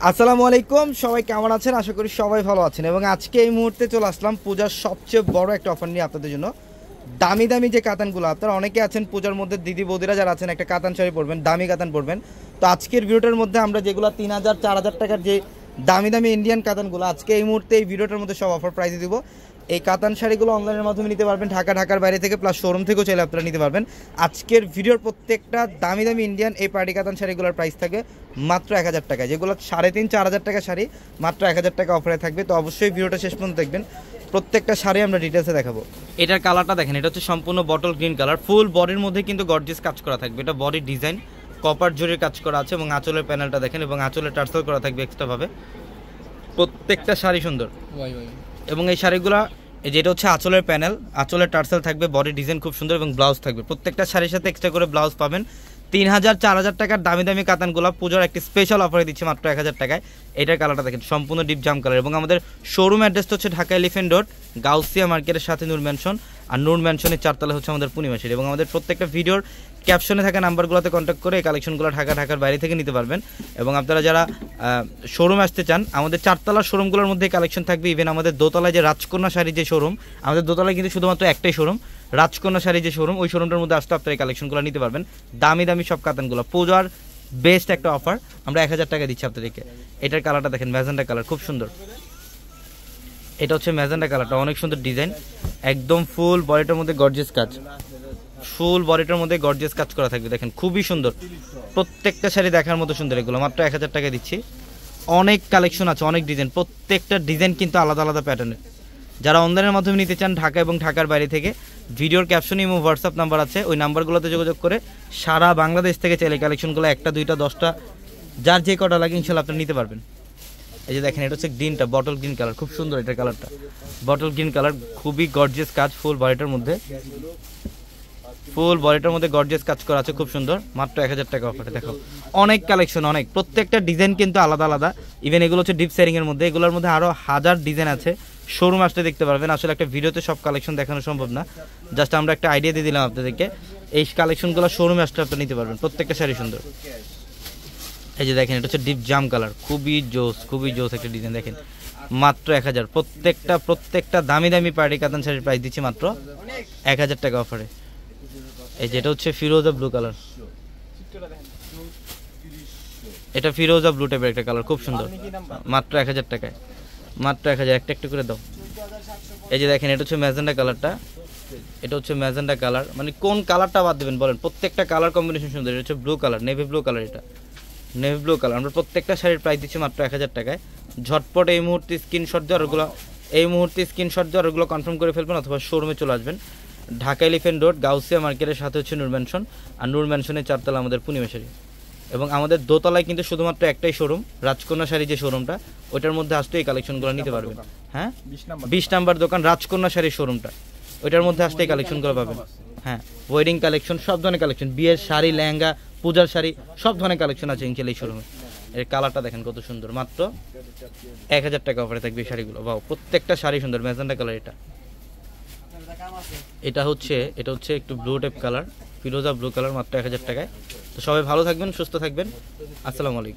আসসালামু আলাইকুম, সবাই কেমন আছেন? আশা করি সবাই ভালো আছেন। এবং আজকে এই মুহূর্তে চলে আসলাম পূজার সবচেয়ে বড় একটা অফার নিয়ে আপনাদের জন্য। দামি দামি যে কাতানগুলো, আপনারা অনেকে আছেন পূজার মধ্যে দিদি বৌদিরা যারা আছেন একটা কাতান শাড়ি পরবেন, দামি কাতান পরবেন। তো আজকের ভিডিওটার মধ্যে আমরা যেগুলো 3000 4000 টাকার যে দামি দামি ইন্ডিয়ান কাতানগুলো আজকে এই মুহূর্তে এই ভিডিওটার মধ্যে সব অফার প্রাইসে দিব। এই কাতান শাড়িগুলো অনলাইনের মাধ্যমে নিতে পারবেন, ঢাকার বাইরে থেকে, প্লাস শোরুম থেকেও চাইলে আপনারা নিতে পারবেন। আজকের ভিডিওর প্রত্যেকটা দামি দামি ইন্ডিয়ান এই পার্টি কাতান শাড়িগুলোর প্রাইস থাকে মাত্র 1000 টাকায়, যেগুলো 3500-4000 টাকা শাড়ি মাত্র 1000 টাকা অফারে থাকবে। তো অবশ্যই ভিডিওটা শেষ পর্যন্ত দেখবেন, প্রত্যেকটা শাড়ি আমরা ডিটেলসে দেখাবো। এটার কালারটা দেখেন, এটা হচ্ছে সম্পূর্ণ বটল গ্রিন কালার, ফুল বডির মধ্যে কিন্তু গর্জিয়াস কাজ করা থাকবে। এটা বডির ডিজাইন কপার জরির কাজ করা আছে এবং আঁচলের প্যানেলটা দেখেন এবং আঁচলের টার্সেল করা থাকবে এক্সট্রাভাবে। প্রত্যেকটা শাড়ি সুন্দর এবং এই শাড়িগুলো যেটা হচ্ছে আঁচলের প্যানেল, আঁচলের টার্সেল থাকবে, বডি ডিজাইন খুব সুন্দর এবং ব্লাউজ থাকবে। প্রত্যেকটা শাড়ির সাথে এক্সট্রা করে ব্লাউজ পাবেন। 3000-4000 টাকার দামি দামি কাতানগুলো পূজার একটি স্পেশাল অফারে দিচ্ছে মাত্র 1000 টাকায়। এটার কালারটা দেখেন সম্পূর্ণ ডিপ জাম কালার এবং আমাদের শোরুম অ্যাড্রেসটা হচ্ছে ঢাকা এলিফেন্ট রোড, গাউসিয়া মার্কেটের সাথে নূর ম্যানশন, আর নূর ম্যানশনের 4তলা হচ্ছে আমাদের পূর্ণিমা শাড়ি। এবং আমাদের প্রত্যেকটা ভিডিওর ক্যাপশনে থাকা নাম্বারগুলোতে কন্ট্যাক্ট করে এই কালেকশনগুলো ঢাকার বাইরে থেকে নিতে পারবেন। এবং আপনারা যারা শোরুম আসতে চান, আমাদের 4তলার শোরুমগুলোর মধ্যে কালেকশন থাকবে। ইভেন আমাদের দোতলায় যে রাজকন্যা শাড়ি যে শোরুম, আমাদের দোতলায় কিন্তু শুধুমাত্র একটাই শোরুম, রাজকন্যা শাড়ি যে শোরুম, ওই শোরুমটার মধ্যে আসতে আপনারা এই কালেকশনগুলো নিতে পারবেন। দামি দামি সব কাতানগুলো পূজার বেস্ট একটা অফার, আমরা 1000 টাকা দিচ্ছি আপনাদেরকে। এটার কালারটা দেখেন ম্যাজেন্টা কালার, খুব সুন্দর। এটা হচ্ছে ম্যাজেন্টা কালারটা, অনেক সুন্দর ডিজাইন, একদম ফুল বডিটার মধ্যে গর্জিয়াস কাজ, ফুল বডিটার মধ্যে গর্জিয়াস কাজ করা থাকবে। দেখেন খুবই সুন্দর, প্রত্যেকটা শাড়ি দেখার মতো সুন্দর। এগুলো মাত্র 1000 টাকা দিচ্ছি। অনেক কালেকশন আছে, অনেক ডিজাইন, প্রত্যেকটা ডিজাইন কিন্তু আলাদা আলাদা প্যাটার্নের। যারা অনলাইনের মাধ্যমে নিতে চান ঢাকা এবং ঢাকার বাইরে থেকে, ভিডিওর ক্যাপশনে এবং হোয়াটসঅ্যাপ নাম্বার আছে, ওই নাম্বারগুলোতে যোগাযোগ করে সারা বাংলাদেশ থেকে চাইলে কালেকশনগুলো 1টা 2টা 10টা যার যে কটা লাগে ইনশাল্লাহ আপনি নিতে পারবেন। এই যে দেখেন, এটা হচ্ছে গ্রিনটা, বটল গ্রিন কালার, খুব সুন্দর এটার কালারটা, বটল গ্রিন কালার, খুবই গর্জিয়াস কাজ, ফুল বডিটার মধ্যে, ফুল বডিটার মধ্যে গর্জিয়াস কাজ করা আছে, খুব সুন্দর। মাত্র 1000 টাকা অফারে দেখো। অনেক কালেকশন, অনেক, প্রত্যেকটা ডিজাইন কিন্তু আলাদা আলাদা। ইভেন এগুলো হচ্ছে ডিপ শেয়ারিং এর মধ্যে, এগুলোর মধ্যে আরো হাজার ডিজাইন আছে, শোরুম আসলে দেখতে পারবেন। আসলে একটা ভিডিওতে সব কালেকশন দেখানো সম্ভব না, জাস্ট আমরা একটা আইডিয়া দিয়ে দিলাম আপনাদেরকে। এই কালেকশনগুলো শোরুমে আসলে আপনি নিতে পারবেন, প্রত্যেকটা শাড়ি সুন্দর। এই যে দেখেন, এটা হচ্ছে ডিপ জাম কালার, খুবই জোস, খুবই জোস একটা ডিজাইন। দেখেন মাত্র 1000, প্রত্যেকটা দামি দামি পার্টি কাতান শাড়ির প্রাইস দিচ্ছি মাত্র 1000 টাকা অফারে। এই যেটা হচ্ছে ফিরোজা ব্লু কালার, এটা ফিরোজা ব্লু টাইপের একটা কালার, খুব সুন্দর, মাত্র 1000 টাকায়, মাত্র 1000। একটা একটা করে দাও। এই যে দেখেন, এটা হচ্ছে ম্যাজেন্টা কালারটা, এটা হচ্ছে ম্যাজেন্টা কালার, মানে কোন কালারটা বাদ দেবেন বলেন? প্রত্যেকটা কালার কম্বিনেশন সুন্দর। এটা হচ্ছে blue colour, navy blue colour, এটা নেভি ব্লু কালার। আমরা প্রত্যেকটা শাড়ির প্রাইস দিচ্ছি মাত্র 1000 টাকায়। ঝটপট এই মুহূর্তে স্ক্রিনশট দেওয়ার ওগুলো, এই মুহূর্তে স্ক্রিনশট দেওয়ার ওগুলো কনফার্ম করে ফেলবেন, অথবা শোরুমে চলে আসবেন। ঢাকা এলিফেন্ট রোড, গাউসিয়া মার্কেটের সাথে হচ্ছে নূর ম্যানশন, আর নূর ম্যানশনের 4তলা আমাদের পূর্ণিমা শাড়ি। এবং আমাদের দোতলায় কিন্তু শুধুমাত্র একটাই শোরুম, রাজকন্যা শাড়ি যে শোরুমটা, ওইটার মধ্যে আসতে এই কালেকশনগুলো নিতে পারবেন। হ্যাঁ, 20 নাম্বার দোকান, রাজকন্যা শাড়ির শোরুমটা, ওইটার মধ্যে আসতে এই কালেকশনগুলো পাবেন। হ্যাঁ, ওয়েডিং কালেকশন, সব ধরনের কালেকশন, বিয়ের শাড়ি, লেহেঙ্গা, পূজার শাড়ি, সব ধরনের কালেকশন আছে ইনশাল্লাহ এই শোরুমে। এর কালারটা দেখেন কত সুন্দর, মাত্র 1000 টাকা অফারে থাকবে এই শাড়িগুলো। বাহ, প্রত্যেকটা শাড়ি সুন্দর। ম্যাজেন্টা কালার, এটা হচ্ছে একটু ব্লু টাইপ কালার, ফিরোজা ব্লু কালার, মাত্র 1000 টাকায়। তো সবাই ভালো থাকবেন, সুস্থ থাকবেন, আসসালামু আলাইকুম।